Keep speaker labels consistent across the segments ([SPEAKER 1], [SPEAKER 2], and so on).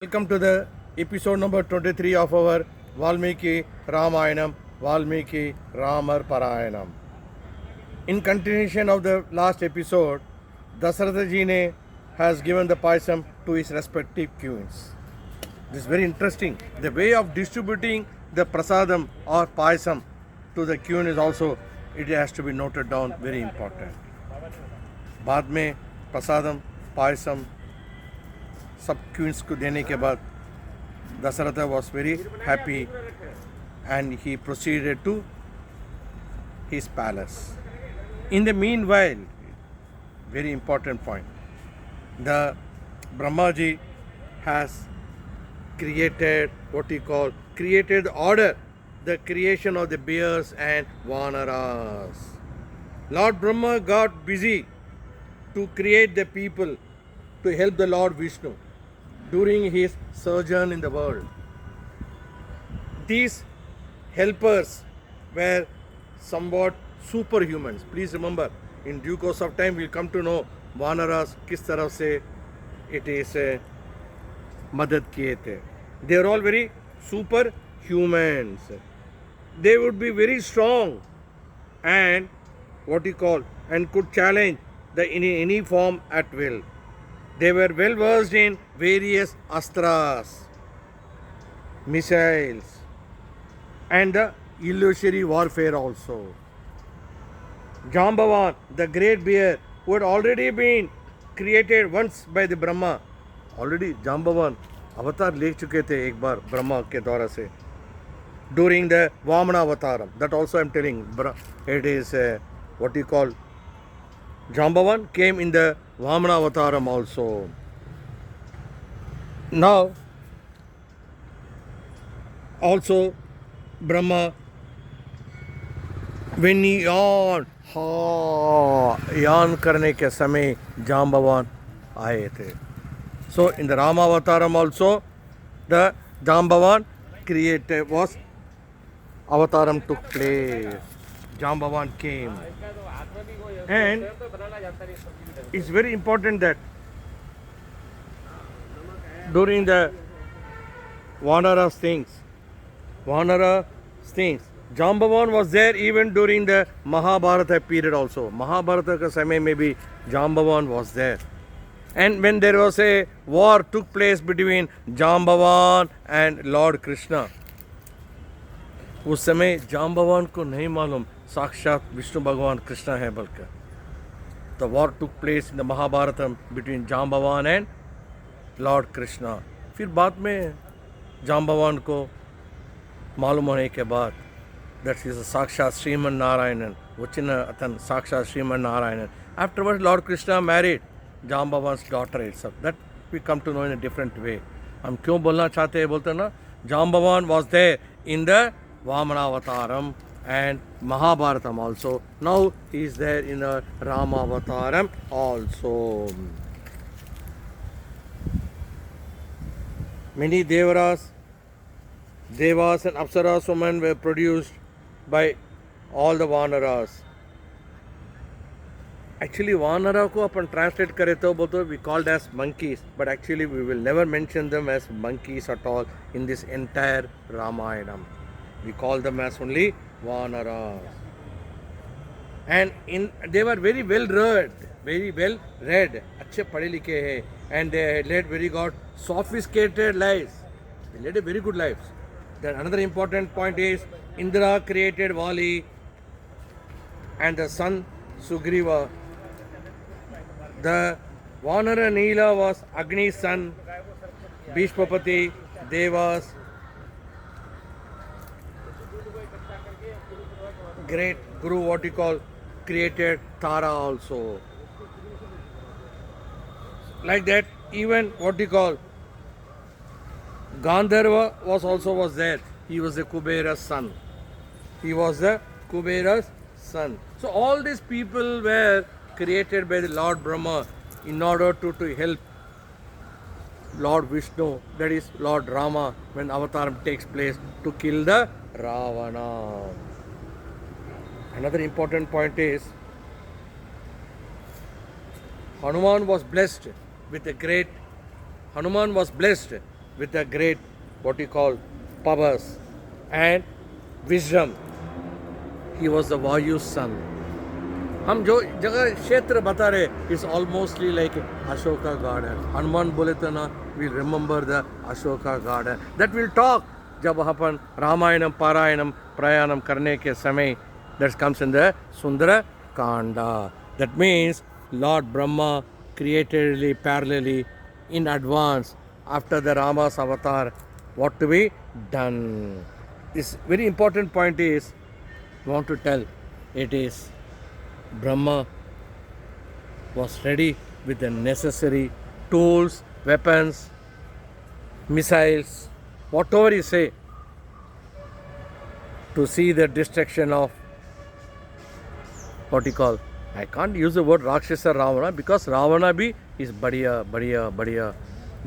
[SPEAKER 1] Welcome to the episode number 23 of our Valmiki Ramayanam, Valmiki Ramar Parayanam. In continuation of the last episode, Dasaratha ji ne has given the paisam to his respective queens. This is very interesting. The way of distributing the prasadam or paisam to the queen is also, it has to be noted down, very important. बाद में प्रसादम पायसम सब queen's को देने के बाद Dasharatha was very happy and he proceeded to his palace. In the meanwhile, very important point, the Brahmaji has created what he called created order, the creation of the bears and vanaras. Lord Brahma got busy to create the people to help the Lord Vishnu during his sojourn in the world. These helpers were somewhat superhumans. Please remember, in due course of time we'll come to know Vanaras किस तरह से it is मदद किए थे. They are all very superhumans. They would be very strong and what you call and could challenge the any form at will. They were well versed in various astras, missiles, and the illusory warfare also. Jambavan, the great bear, who had already been created once by the Brahma, already Jambavan अवतार ले चुके थे एक बार ब्रह्मा के द्वारा से during the Vamana Avataram. That also I am telling. It is what you call Jambavan came in the Vamana Avataram also. Now, also Brahma, when he yawned, yawn करने के समय Jambavan आए थे. So in the Rama Avataram also, the Jambavan created was Avataram took place. Jambavan came. And it's very important that during the Vanara things, Jambavan was there even during the Mahabharata period also. Mahabharata ka samay mein bhi Jambavan was there. And when there was a war took place between Jambavan and Lord Krishna, उस समय जाम्बवान को नहीं मालूम साक्षात विष्णु भगवान कृष्ण है बल्कि. The war took place in the Mahabharatam between Jambavan and Lord Krishna. फिर बाद में जाम्बवान को मालूम होने के बाद that is साक्षात श्रीमन नारायणन वचन अतन साक्षात श्रीमन Narayanan. Afterwards Lord Krishna married Jambavan's daughter itself. That we come to know in a different way. हम क्यों बोलना चाहते हैं बोलते ना, Jambavan was there in the Vamana Avataram and Mahabharatam also. Now he is there in the Rama Avataram also. Many Devas and Apsaras women were produced by all the Vanaras. Actually Vanara को अपन translate करें तो बोलते we called as monkeys, but actually we will never mention them as monkeys at all in this entire Ramayanam. We call them as only Vanaras. And they were very well read, अच्छे पढ़े लिखे हैं, and they led very good, sophisticated lives. They led a very good lives. Then another important point is Indra created Vali and the son Sugriva. The Vanara Neela was Agni's son, Bhishmapati, Devas, great Guru, what you call, created Tara also. Like that, even what you call, Gandharva was there. He was the Kubera's son. So all these people were created by the Lord Brahma in order to help Lord Vishnu, that is Lord Rama, when Avataram takes place to kill the Ravana. Another important point is Hanuman was blessed with the great, what you call, powers and wisdom. He was the Vayu's son. हम जो जगह क्षेत्र बता रहे is almostly like Ashoka garden. Hanuman बोले तो ना we'll remember the Ashoka garden. That will talk जब अपन रामायणम पारायणम प्रयाणम करने के समय that comes in the Sundara Kanda. That means Lord Brahma created parallelly in advance after the Rama's avatar what to be done. This very important point is I want to tell it is Brahma was ready with the necessary tools, weapons, missiles, whatever you say, to see the destruction of what you call. I can't use the word Rakshasa Ravana because Ravana bhi is badiya,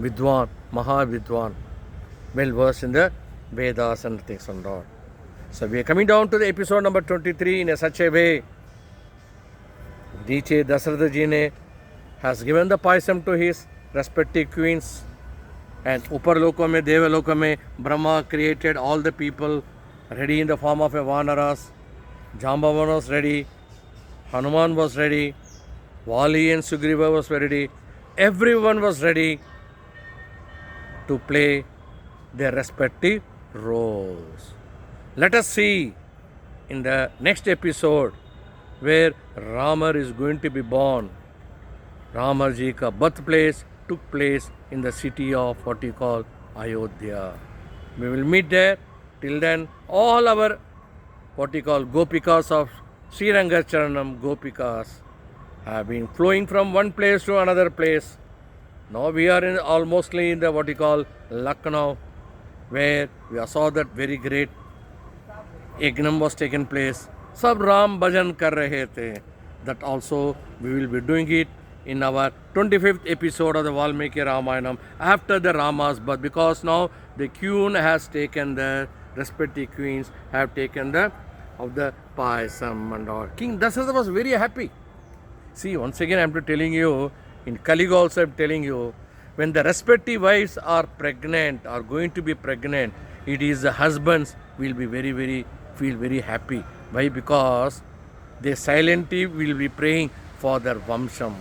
[SPEAKER 1] Vidwan, Maha Vidwan, well versed in the Vedas and things and all. So we are coming down to the episode number 23 in such a way. Diche Dasratha ji ne has given the paisam to his respective queens, and Upar Loka mein, Deva Loka mein, Brahma created all the people ready in the form of a Vanaras. Jambavan was ready, Hanuman was ready, Vali and Sugriva was ready. Everyone was ready to play their respective roles. Let us see in the next episode where Rama is going to be born. Rama ji ka birthplace took place in the city of what you call Ayodhya. We will meet there. Till then, all our what you call Gopikas of Sri Rangacharanam Gopikas have been flowing from one place to another place. Now we are in almostly in the what you call Lucknow, where we saw that very great Yagnam was taken place. Sab Ram Bhajan kar rahe the. That also we will be doing it in our 25th episode of the Valmiki Ramayanam after the Rama's birth, because now the queen has taken the respective queens have taken the of the Paisam and all. King Dasratha was very happy. See, once again I am telling you, in Kali Yuga also I am telling you, when the respective wives are pregnant, are going to be pregnant, it is the husbands will be feel very happy. Why? Because they silently will be praying for their Vamsham.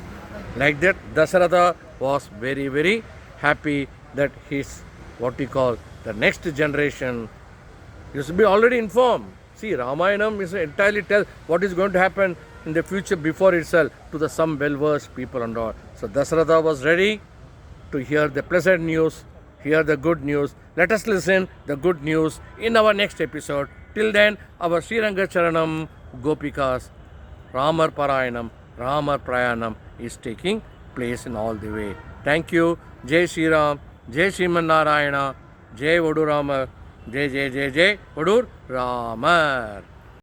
[SPEAKER 1] Like that, Dasratha was very happy that his, what we call, the next generation used to be already informed. See, Ramayanam is entirely tell what is going to happen in the future before itself to the some well-versed people and all. So Dasratha was ready to hear the pleasant news, hear the good news. Let us listen the good news in our next episode. Till then, our Sri Rangacharanam Gopikas, Ramar Parayanam, Ramar Prayanam is taking place in all the way. Thank you. Jai Shri Ram, Jai Sriman Narayana, Jai Vadur Ramar, Jai Vadur Ramar.